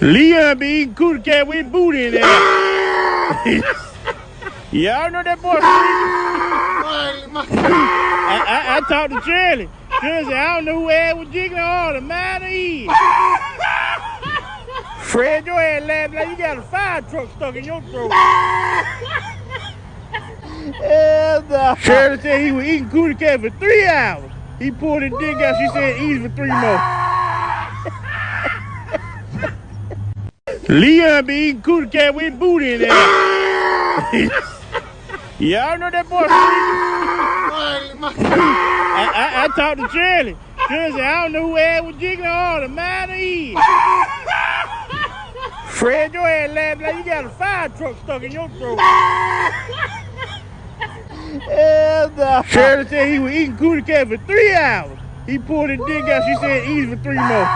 Leon be eating cootie cat with booty in there. Y'all know that boy. I talked to Shirley. Shirley said, I don't know who ass was jiggling all the mine or Eve. Fred, your ass laughing like you got a fire truck stuck in your throat. Shirley said he was eating cootie cat for 3 hours. He pulled his dick out. She said eat for 3 more. Leon be eating cootie cat with booty in there. Y'all know that boy. I talked to Shirley. Shirley said, I don't know who ass was jiggling all the mine or Eve. Fred, your ass laughing like you got a fire truck stuck in your throat. Shirley said he was eating cootie cat for 3 hours. He pulled his dick out. She said eat for 3 more.